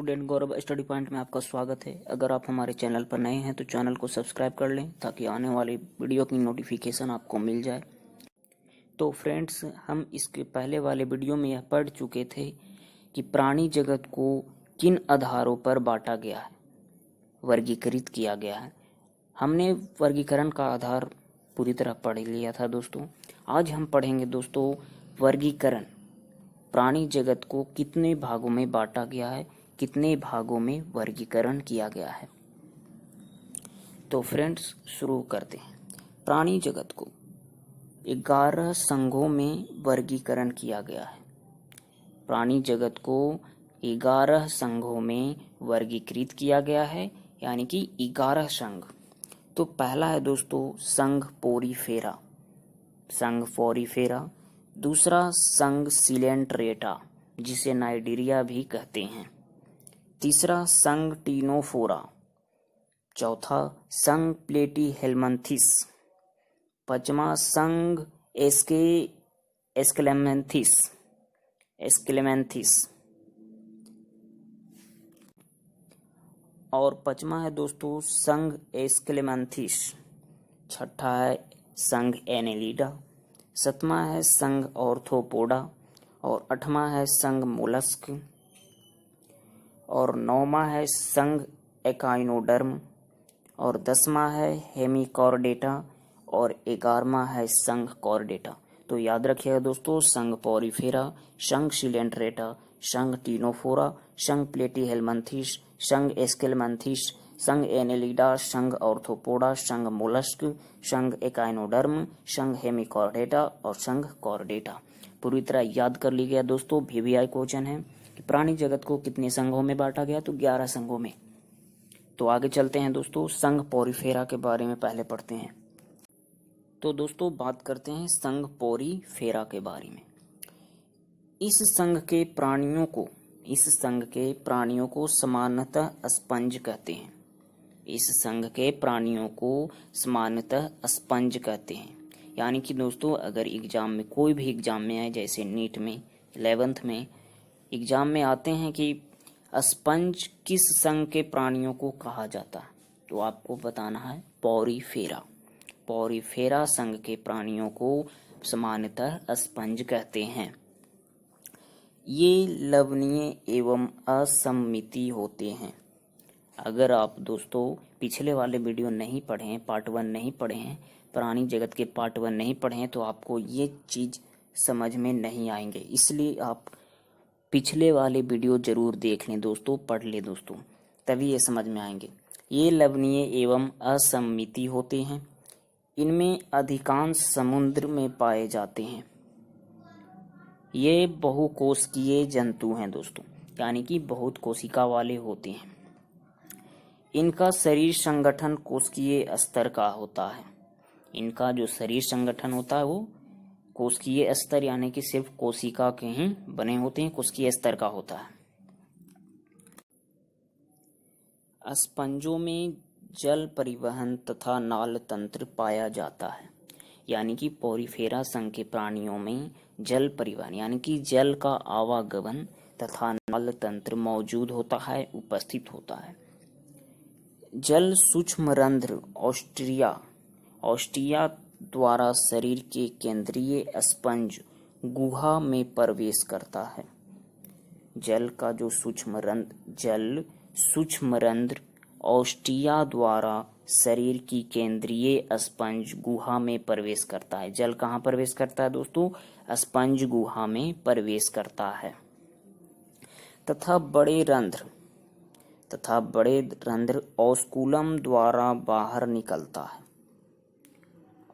Student गौरव study point में आपका स्वागत है। अगर आप हमारे चैनल पर नए हैं तो चैनल को सब्सक्राइब कर लें ताकि आने वाली वीडियो की नोटिफिकेशन आपको मिल जाए। तो फ्रेंड्स, हम इसके पहले वाले वीडियो में यह पढ़ चुके थे कि प्राणी जगत को किन आधारों पर बांटा गया है, वर्गीकृत किया गया है। हमने वर्गीकरण का आधार पूरी तरह पढ़ लिया था दोस्तों। आज हम पढ़ेंगे दोस्तों वर्गीकरण, प्राणी जगत को कितने भागों में बांटा गया है, कितने भागों में वर्गीकरण किया गया है। तो फ्रेंड्स, शुरू करते हैं। प्राणी जगत को 11 संघों में वर्गीकरण किया गया है। प्राणी जगत को 11 संघों में वर्गीकृत किया गया है, यानी कि 11 संघ। तो पहला है दोस्तों संघ पोरीफेरा, संघ पोरीफेरा। दूसरा संघ सिलेंट्रेटा, जिसे नाइजीरिया भी कहते हैं। तीसरा संघ टीनोफोरा। चौथा संघ प्लेटीहेल्मिन्थीस। पांचवा संघ एस्क्लेमेंथिस। और पांचवा है दोस्तों संघ एस्क्लेमेंथिस। छठा है संघ एनेलिडा। सातवां है संघ ऑर्थोपोडा। और आठवां है संघ मोलस्क। और नौवां है संघ एकाइनोडर्म। और 10वां है हेमिकॉर्डेटा। और 11वां है संघ कॉर्डेटा। तो याद रखिएगा दोस्तों, संघ पोरीफेरा, संघ सिलेंट्रेटा, संघ टीनोफोरा, संघ प्लेटीहेल्मिन्थीस, संघ एस्क्लेमेंथिस, संघ एनेलिडा, संघ ऑर्थोपोडा, संघ मोलस्क, संघ एकाइनोडर्म, संघ हेमिकॉर्डेटा और संघ कॉर्डेटा। पूरी तरह याद कर लीजिएगा दोस्तों। VVI क्वेश्चन है कि प्राणी जगत को कितने संघों में बांटा गया, तो 11 संघों में। तो आगे चलते हैं दोस्तों, संघ पोरीफेरा के बारे में पहले पढ़ते हैं। तो दोस्तों बात करते हैं संघ पोरीफेरा के बारे में। इस संघ के प्राणियों को सामान्यतः स्पंज कहते हैं। इस संघ के प्राणियों को सामान्यतः स्पंज कहते हैं। यानी कि दोस्तों, अगर एग्जाम में, कोई भी एग्जाम में आए, जैसे नीट में, 11th में एग्जाम में आते हैं कि स्पंज किस संघ के प्राणियों को कहा जाता है, तो आपको बताना है पोरीफेरा। पोरीफेरा संघ के प्राणियों को सामान्यतः स्पंज कहते हैं। ये लवणीय एवं असममितीय होते हैं। अगर आप दोस्तों पिछले वाले वीडियो नहीं पढ़े हैं, पार्ट 1 नहीं पढ़े हैं, प्राणी जगत के पार्ट 1 नहीं पढ़े हैं, तो आपको ये चीज समझ में नहीं आएंगे। इसलिए आप पिछले वाले वीडियो जरूर देख लें दोस्तों, पढ़ लें दोस्तों, तभी ये समझ में आएंगे। ये लवणीय एवं असममितीय होते हैं। इनमें अधिकांश समुद्र में पाए जाते हैं। ये बहुकोशिकीय जंतु हैं दोस्तों, यानी कि बहुत कोशिका वाले होते हैं। इनका शरीर संगठन कोशिकीय स्तर का होता है। इनका जो शरीर संगठन होता है वो कोशिकीय स्तर, यानी कि सिर्फ कोशिका के ही बने होते हैं, कोशिकीय स्तर का होता है। स्पंजों में जल परिवहन तथा नाल तंत्र पाया जाता है। यानी कि पोरीफेरा संघ के प्राणियों में जल परिवहन, यानी कि जल का आवागमन तथा नाल तंत्र मौजूद होता है, उपस्थित होता है। जल सूक्ष्म रंध्र ऑस्टिया द्वारा शरीर के केंद्रीय स्पंज गुहा में प्रवेश करता है। जल सूक्ष्म रंध्र ऑस्टिया द्वारा शरीर की केंद्रीय स्पंज गुहा में प्रवेश करता है। जल कहाँ प्रवेश करता है दोस्तों? स्पंज गुहा में प्रवेश करता है। तथा बड़े रंध्र ऑस्कुलम द्वारा बाहर निकलता है।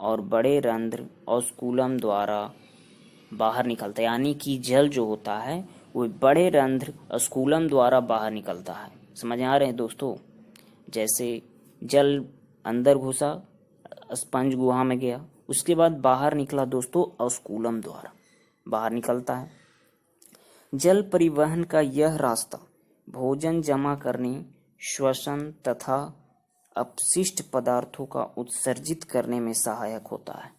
और बड़े रंध्र ऑस्कुलम द्वारा बाहर निकलता है, यानी कि जल जो होता है वो बड़े रंध्र ऑस्कुलम द्वारा बाहर निकलता है। समझ आ रहे हैं दोस्तों? जैसे जल अंदर घुसा, स्पंज गुहा में गया, उसके बाद बाहर निकला दोस्तों, ऑस्कुलम द्वारा बाहर निकलता है। जल परिवहन का यह रास्ता भोजन जमा करने, श्वसन तथा अपशिष्ट पदार्थों का उत्सर्जित करने में सहायक होता है।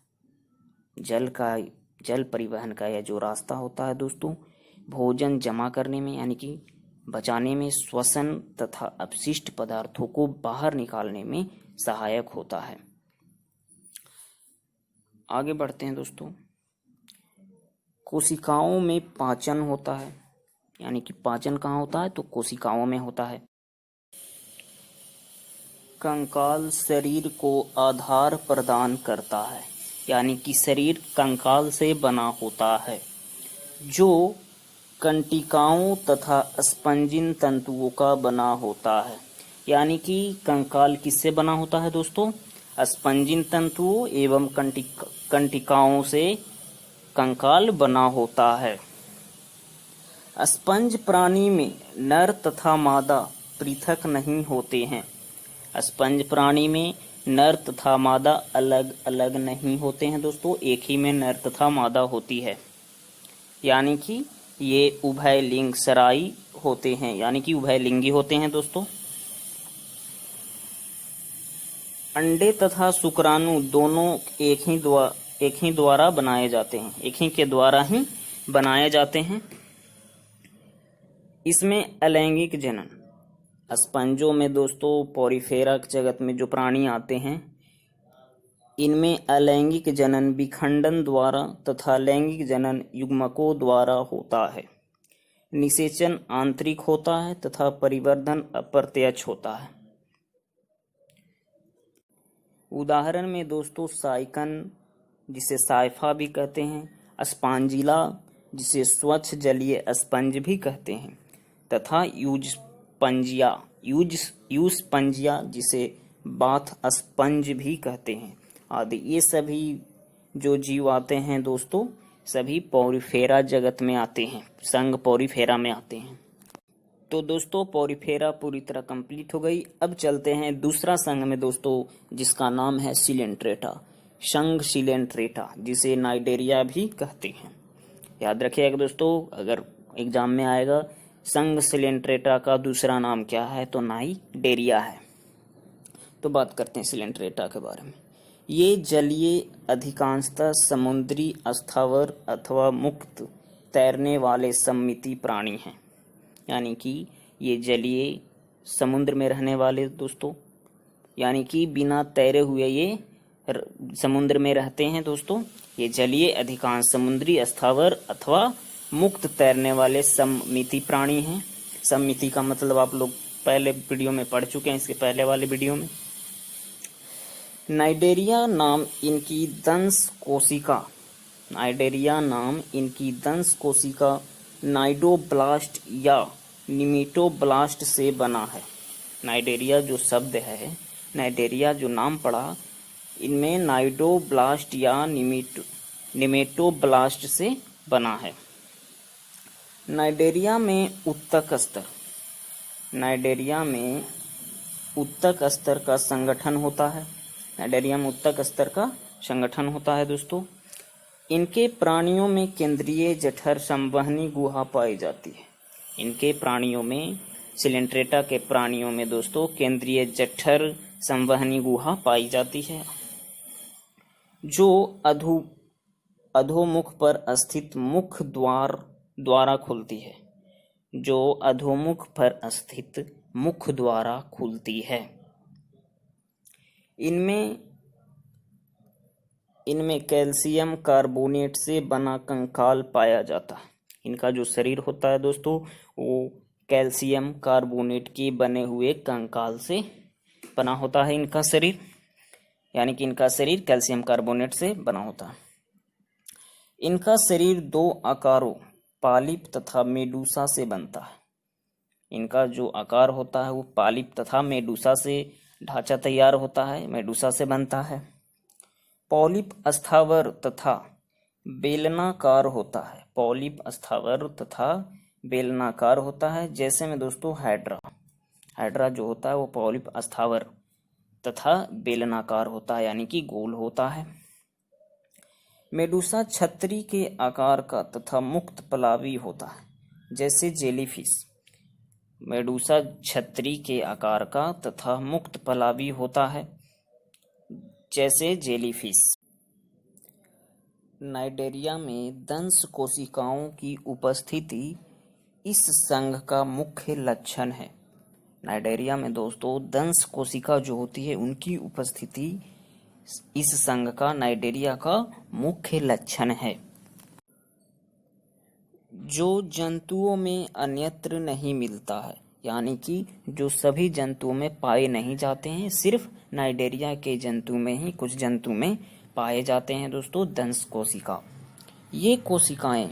जल परिवहन का यह जो रास्ता होता है दोस्तों, भोजन जमा करने में, यानी कि बचाने में, श्वसन तथा अपशिष्ट पदार्थों को बाहर निकालने में सहायक होता है। आगे बढ़ते हैं दोस्तों। कोशिकाओं में पाचन होता है, यानी कि पाचन कहाँ होता है, तो कोशिकाओं में होता है। कंकाल शरीर को आधार प्रदान करता है, यानी कि शरीर कंकाल से बना होता है, जो कंटिकाओं तथा स्पंजिन तंतुओं का बना होता है। यानी कि कंकाल किससे बना होता है दोस्तों? स्पंजिन तंतुओं एवं कंटिकाओं से कंकाल बना होता है। स्पंज प्राणी में नर तथा मादा पृथक नहीं होते हैं। स्पंज प्राणी में नर तथा मादा अलग अलग नहीं होते हैं दोस्तों, एक ही में नर तथा मादा होती है। यानी कि ये उभयलिंग सराई होते हैं, यानी कि उभयलिंगी होते हैं दोस्तों। अंडे तथा शुक्राणु दोनों एक ही द्वारा बनाए जाते हैं, एक ही के द्वारा ही बनाए जाते हैं। इसमें अलैंगिक जनन, स्पंजों में दोस्तों पोरिफेरा जगत में जो प्राणी आते हैं, इनमें अलैंगिक जनन विखंडन द्वारा तथा लैंगिक जनन युग्मकों द्वारा होता है। निषेचन आंतरिक होता है तथा परिवर्धन अप्रत्यक्ष होता है। उदाहरण में दोस्तों साइकन, जिसे साइफा भी कहते हैं, अस्पांजिला, जिसे स्वच्छ जलीय स्पंज भी कहते हैं, तथा यूजस्पंजिया, जिसे बाथ स्पंज भी कहते हैं आदि। ये सभी जो जीव आते हैं दोस्तों, सभी पोरिफेरा जगत में आते हैं, संघ पोरिफेरा में आते हैं। तो दोस्तों पोरिफेरा पूरी तरह कंप्लीट हो गई। अब चलते हैं दूसरा संघ में दोस्तों, जिसका नाम है सिलेंट्रेटा, संघ सिलेंट्रेटा, जिसे नाइडेरिया भी कहते हैं। याद रखिएगा दोस्तों, अगर एग्जाम में आएगा संघ सिलेंट्रेटा का दूसरा नाम क्या है, तो नाइडेरिया है। तो बात करते हैं सिलेंट्रेटा के बारे में। ये जलीय, अधिकांशतः समुद्री, स्थावर अथवा मुक्त तैरने वाले सममिति प्राणी हैं। यानी कि ये जलीय, समुद्र में रहने वाले दोस्तों, यानी कि बिना तैरे हुए ये समुद्र में रहते हैं दोस्तों। ये जलीय, अधिकांश समुद्री, स्थावर अथवा मुक्त तैरने वाले सममिति प्राणी हैं। सममिति का मतलब आप लोग पहले वीडियो में पढ़ चुके हैं, इसके पहले वाले वीडियो में। नाइडेरिया नाम इनकी दंश कोशिका नाइडोब्लास्ट या निमेटोब्लास्ट से बना है। नाइडेरिया जो शब्द है, नाइडेरिया जो नाम पड़ा, इनमें नाइडोब्लास्ट या निमेटोब्लास्ट से बना है। नाइडेरिया में उत्तक स्तर का संगठन होता है। नाइडेरिया में उत्तक स्तर का संगठन होता है दोस्तों। इनके प्राणियों में केंद्रीय जठर संवहनी गुहा पाई जाती है। इनके प्राणियों में, सिलेंट्रेटा के प्राणियों में दोस्तों, केंद्रीय जठर संवहनी गुहा पाई जाती है, जो अधोमुख पर स्थित मुख द्वारा खुलती है, जो अधोमुख पर स्थित मुख द्वारा खुलती है। इनमें कैल्शियम कार्बोनेट से बना कंकाल पाया जाता है। इनका जो शरीर होता है दोस्तों, वो कैल्शियम कार्बोनेट के बने हुए कंकाल से बना होता है इनका शरीर, यानी कि इनका शरीर कैल्शियम कार्बोनेट से बना होता है। इनका शरीर दो आकारों, पालिप तथा मेडूसा से बनता है। इनका जो आकार होता है वो पालिप तथा मेडूसा से ढांचा तैयार होता है, मेडूसा से बनता है। पॉलिप स्थावर तथा बेलनाकार होता है। पॉलिप स्थावर तथा बेलनाकार होता है। जैसे में दोस्तों हाइड्रा जो होता है वो पॉलिप स्थावर तथा बेलनाकार होता है, यानी कि गोल होता है। मेडूसा छतरी के आकार का तथा मुक्त पलावी होता है, जैसे जेलीफिश। मेडूसा छतरी के आकार का तथा मुक्त पलावी होता है, जैसे जेलीफिश। नाइडेरिया में दंश कोशिकाओं की उपस्थिति इस संघ का मुख्य लक्षण है। नाइडेरिया में दोस्तों दंश कोशिका जो होती है उनकी उपस्थिति इस संघ का नाइडेरिया का मुख्य लक्षण है। जो जंतुओं में अन्यत्र नहीं मिलता है, यानी कि जो सभी जंतुओं में पाए नहीं जाते हैं, सिर्फ नाइडेरिया के जंतु में ही कुछ जंतु में पाए जाते हैं दोस्तों दंश कोशिका। ये कोशिकाएं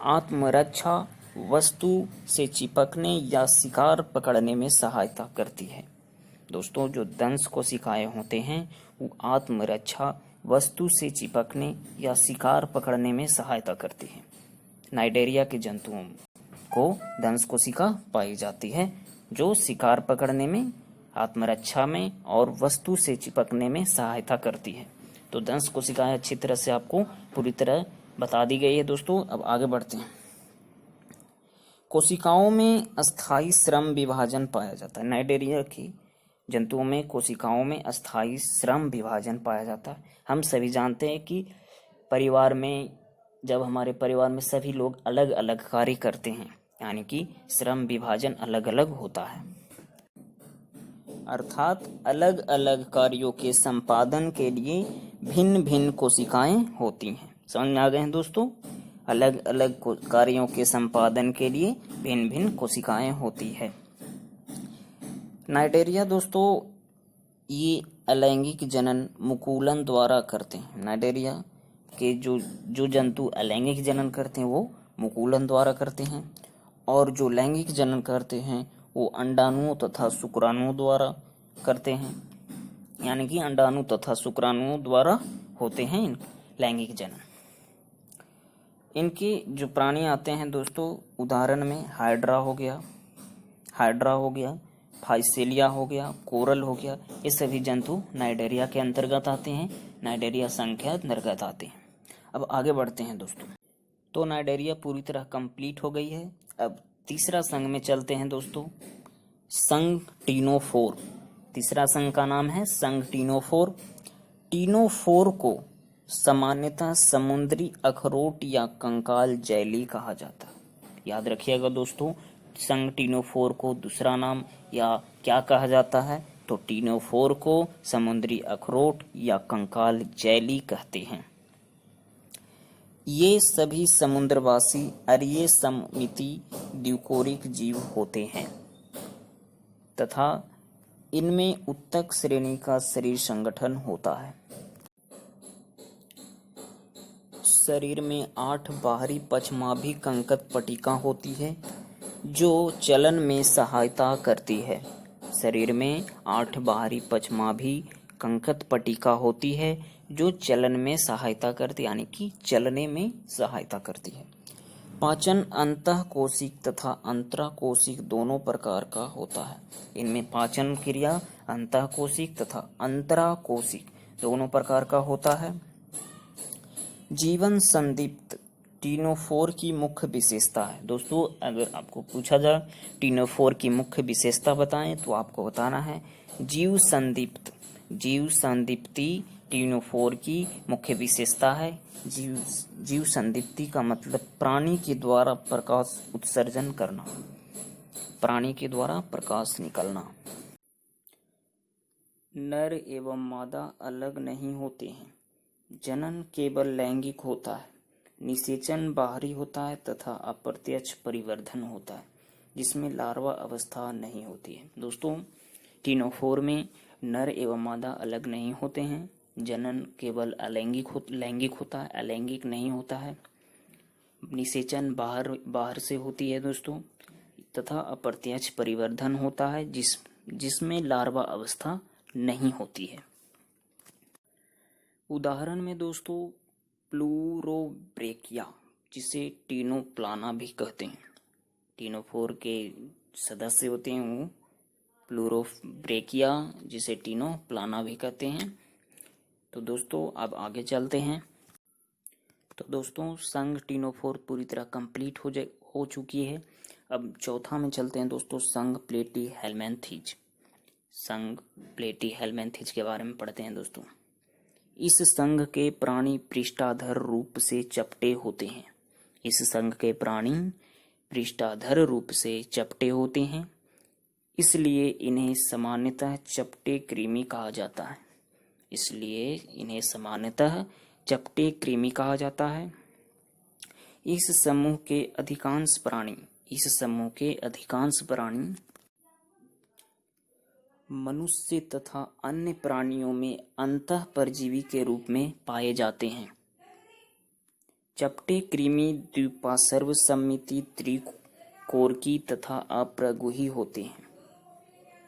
आत्मरक्षा, वस्तु से चिपकने या शिकार पकड़ने में सहायता करती है। दोस्तों जो दंश कोशिकाएं होते हैं वो आत्मरक्षा, वस्तु से चिपकने या शिकार पकड़ने में सहायता करती है। नाइडेरिया के जंतुओं को दंश कोशिका पाई जाती है जो शिकार पकड़ने में, आत्मरक्षा में और वस्तु से चिपकने में सहायता करती है। तो दंश कोशिकाएं अच्छी तरह से आपको पूरी तरह बता दी गई है दोस्तों। अब आगे बढ़ते हैं। कोशिकाओं में अस्थायी श्रम विभाजन पाया जाता है। नाइडेरिया की जंतुओं में कोशिकाओं में अस्थायी श्रम विभाजन पाया जाता है। हम सभी जानते हैं कि परिवार में, जब हमारे परिवार में सभी लोग अलग अलग कार्य करते हैं, यानी कि श्रम विभाजन अलग अलग होता है, अर्थात अलग अलग कार्यों के संपादन के लिए भिन्न भिन्न कोशिकाएं होती हैं। समझ में आ गए हैं दोस्तों? अलग अलग कार्यों के संपादन के लिए भिन्न भिन्न कोशिकाएं होती है। नाइडेरिया दोस्तों ये अलैंगिक जनन मुकुलन द्वारा करते हैं। नाइडेरिया के जो जंतु अलैंगिक जनन करते हैं वो मुकुलन द्वारा करते हैं, और जो लैंगिक जनन करते हैं वो अंडाणुओं तथा शुक्राणुओं द्वारा करते हैं, यानी कि अंडाणु तथा शुक्राणुओं द्वारा होते हैं लैंगिक जनन। इनके जो प्राणी आते हैं दोस्तों, उदाहरण में हाइड्रा हो गया, फाइसेलिया हो गया, कोरल हो गया, ये सभी जंतु नाइडेरिया के अंतर्गत आते हैं, नाइडेरिया संघ के अंतर्गत आते हैं। अब आगे बढ़ते हैं दोस्तों। तो नाइडेरिया पूरी तरह कंप्लीट हो गई है। अब तीसरा संघ में चलते हैं दोस्तों, संघ टीनोफोर। तीसरा संघ का नाम है संघ टीनोफोर। टीनोफोर को सामान्यतः समुद्री अखरोट या कंकाल जैली कहा जाता है। याद रखिएगा दोस्तों, संघ टीनोफोर को दूसरा नाम या क्या कहा जाता है, तो टीनोफोर को समुद्री अखरोट या कंकाल जैली कहते हैं। ये सभी समुद्रवासी अरीय सममिति द्विकोरिक जीव होते हैं तथा इनमें उत्तक श्रेणी का शरीर संगठन होता है। शरीर में 8 बाहरी पश्चमाभी कंकत पट्टिका होती है जो चलन में सहायता करती है। शरीर में 8 बाहरी पश्चमाभी कंकत पट्टिका होती है जो चलन में सहायता करती, यानी कि चलने में सहायता करती है। पाचन अंतःकोशिक तथा अंतराकोशिक दोनों प्रकार का होता है। इनमें पाचन क्रिया अंतःकोशिक तथा अंतराकोशिक दोनों प्रकार का होता है। जीवन संदीप्त टीनोफोर की मुख्य विशेषता है। दोस्तों अगर आपको पूछा जाए टीनोफोर की मुख्य विशेषता बताएं तो आपको बताना है जीव संदीप्त। जीव संदीप्ति टीनोफोर की मुख्य विशेषता है। जीव संदीप्ति का मतलब प्राणी के द्वारा प्रकाश उत्सर्जन करना, प्राणी के द्वारा प्रकाश निकलना। नर एवं मादा अलग नहीं होते हैं। जनन केवल लैंगिक होता है। निषेचन बाहरी होता है तथा अप्रत्यक्ष परिवर्धन होता है जिसमें लार्वा अवस्था नहीं होती है। दोस्तों टीनोफोर में नर एवं मादा अलग नहीं होते हैं। जनन केवल लैंगिक होता है, अलैंगिक नहीं होता है। निषेचन बाहर से होती है दोस्तों, तथा अप्रत्यक्ष परिवर्धन होता है जिसमें लार्वा अवस्था नहीं होती है। उदाहरण में दोस्तों प्लूरोब्रेकिया, जिसे टीनोप्लाना भी कहते हैं। टीनोफोर के सदस्य होते हैं वो प्लूरोब्रेकिया, जिसे टीनोप्लाना भी कहते हैं। तो दोस्तों अब आगे चलते हैं। तो दोस्तों संघ टीनोफोर पूरी तरह कंप्लीट हो चुकी है। अब चौथा में चलते हैं दोस्तों, संघ प्लेटीहेल्मिन्थीज। संघ प्लेटीहेल्मिन्थीज के बारे में पढ़ते हैं दोस्तों। इस संघ के प्राणी पृष्ठाधर रूप से चपटे होते हैं। इस संघ के प्राणी पृष्ठाधर रूप से चपटे होते हैं, इसलिए इन्हें सामान्यतः चपटे कृमि कहा जाता है। इसलिए इन्हें सामान्यतः चपटे कृमि कहा जाता है। इस समूह के अधिकांश प्राणी मनुष्य तथा अन्य प्राणियों में अंतःपरजीवी के रूप में पाए जाते हैं। चपटे कृमि द्विपार्श्व सममिति, त्रिकोरकी तथा अप्रगुही होते हैं।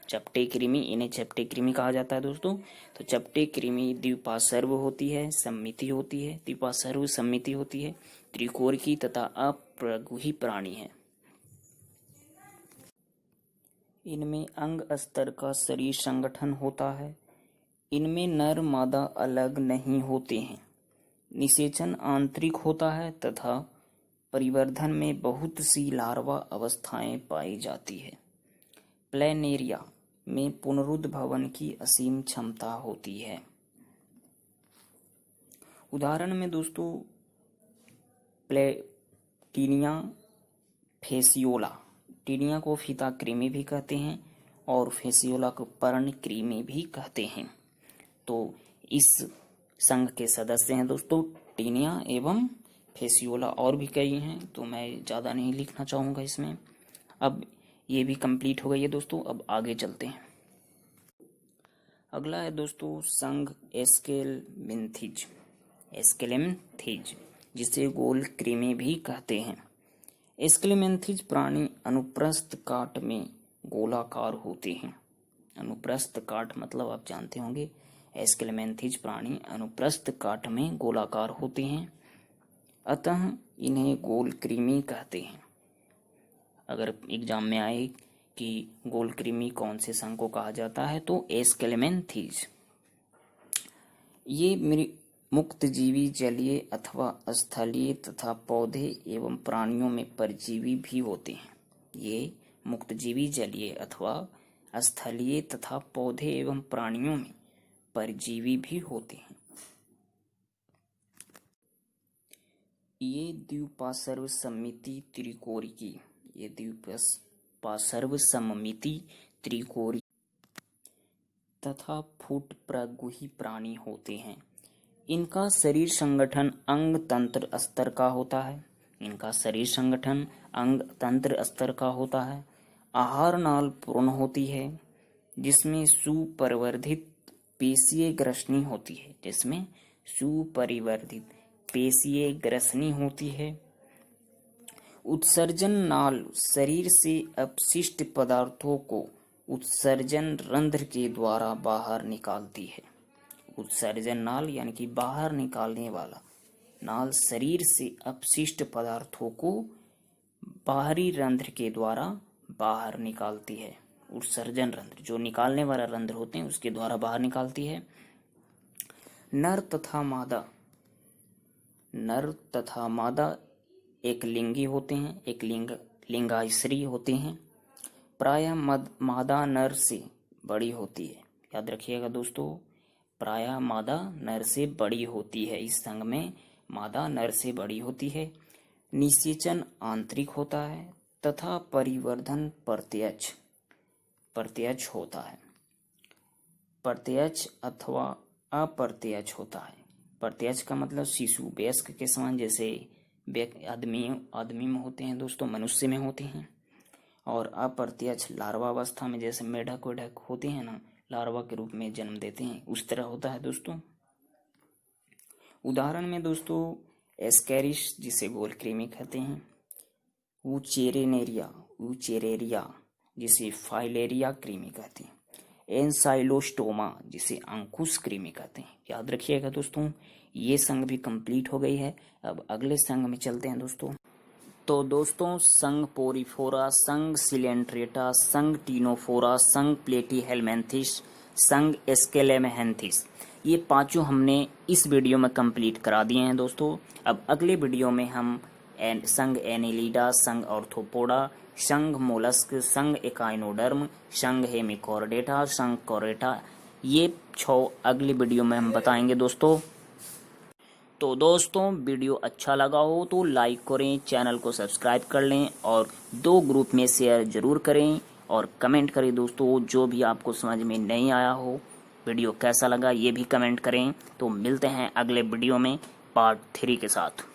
चपटे कृमि, इन्हें चपटे कृमि कहा जाता है दोस्तों। तो चपटे कृमि द्विपार्श्व होती है, सममिति होती है, द्विपार्श्व सममिति होती है, त्रिकोरकी तथा अप्रगुही प्राणी है। इनमें अंग स्तर का शरीर संगठन होता है। इनमें नर मादा अलग नहीं होते हैं। निषेचन आंतरिक होता है तथा परिवर्धन में बहुत सी लार्वा अवस्थाएं पाई जाती है। प्लेनेरिया में पुनरुद्भवन की असीम क्षमता होती है। उदाहरण में दोस्तों टीनिया फेसियोला, टीनिया को फीता कृमि भी कहते हैं और फेसियोला को पर्ण कृमि भी कहते हैं। तो इस संघ के सदस्य हैं दोस्तों टीनिया एवं फेसियोला, और भी कई हैं तो मैं ज़्यादा नहीं लिखना चाहूँगा इसमें। अब ये भी कंप्लीट हो गई है दोस्तों। अब आगे चलते हैं। अगला है दोस्तों संघ एस्केलेमिंथिज, जिसे गोल कृमि भी कहते हैं। एस्केलेमिंथिज प्राणी अनुप्रस्थ काट में गोलाकार होते हैं। अनुप्रस्थ काट मतलब आप जानते होंगे। एस्केलेमिंथिज प्राणी अनुप्रस्थ काट में गोलाकार होते हैं, अतः इन्हें गोल कृमि कहते हैं। अगर एग्जाम में आए कि गोल कृमि कौन से संघ को कहा जाता है तो एस्केलेमिंथिज। ये मुक्तजीवी जलीय अथवा स्थलीय तथा पौधे एवं प्राणियों में परजीवी भी होते हैं। ये मुक्तजीवी जलीय अथवा स्थलीय तथा पौधे एवं प्राणियों में परजीवी भी होते हैं। ये द्विपार्श्व सममिति त्रिकोरकी, ये द्विपार्श्व सममिति त्रिकोरी तथा फुट प्रगुही प्राणी होते हैं। इनका शरीर संगठन अंग तंत्र स्तर का होता है। इनका शरीर संगठन अंग तंत्र स्तर का होता है। आहार नाल पूर्ण होती है, जिसमें सुपरिवर्धित पेशीय ग्रसनी होती है। जिसमें सुपरिवर्धित पेशीय ग्रसनी होती है। उत्सर्जन नाल शरीर से अपशिष्ट पदार्थों को उत्सर्जन रंध्र के द्वारा बाहर निकालती है। उत्सर्जन नाल यानी कि बाहर निकालने वाला नाल शरीर से अपशिष्ट पदार्थों को बाहरी रंध्र के द्वारा बाहर निकालती है। उत्सर्जन रंध्र, जो निकालने वाला रंध्र होते हैं उसके द्वारा बाहर निकालती है। नर तथा मादा एक लिंगी होते हैं, एक लिंगाश्री होते हैं। प्रायः मादा नर से बड़ी होती है। याद रखिएगा दोस्तों, प्रायः मादा नर से बड़ी होती है। इस संघ में मादा नर से बड़ी होती है। निषेचन आंतरिक होता है तथा परिवर्धन प्रत्यक्ष होता है। प्रत्यक्ष अथवा अप्रत्यक्ष होता है। प्रत्यक्ष का मतलब शिशु वयस्क के समान, जैसे आदमी में होते हैं दोस्तों, मनुष्य में होते हैं। और अप्रत्यक्ष लार्वा अवस्था में, जैसे मेढक वेढक होते हैं ना, लार्वा के रूप में जन्म देते हैं, उस तरह होता है दोस्तों। उदाहरण में दोस्तों एस्केरिस, जिसे गोल कृमि कहते हैं। ऊचेरेरिया, जिसे फाइलेरिया कृमि कहते हैं। एनसाइलोस्टोमा, जिसे अंकुश कृमि कहते हैं। याद रखिएगा दोस्तों। ये संघ भी कंप्लीट हो गई है। अब अगले संघ में चलते हैं दोस्तों। तो दोस्तों संघ पोरीफोरा, संघ सिलेंट्रेटा, संघ टीनोफोरा, संघ प्लेटीहेलमिंथिस, संघ एस्केलेमिंथिस, ये पांचों हमने इस वीडियो में कंप्लीट करा दिए हैं दोस्तों। अब अगले वीडियो में हम संघ एनेलिडा, संघ ऑर्थोपोडा, संघ मोलस्क, संघ एकाइनोडर्म, संघ हेमिकॉर्डेटा, संघ कोरेटा, ये 6 अगले वीडियो में हम बताएंगे दोस्तों। तो दोस्तों वीडियो अच्छा लगा हो तो लाइक करें, चैनल को सब्सक्राइब कर लें और 2 ग्रुप में शेयर जरूर करें और कमेंट करें दोस्तों, जो भी आपको समझ में नहीं आया हो वीडियो कैसा लगा ये भी कमेंट करें। तो मिलते हैं अगले वीडियो में पार्ट 3 के साथ।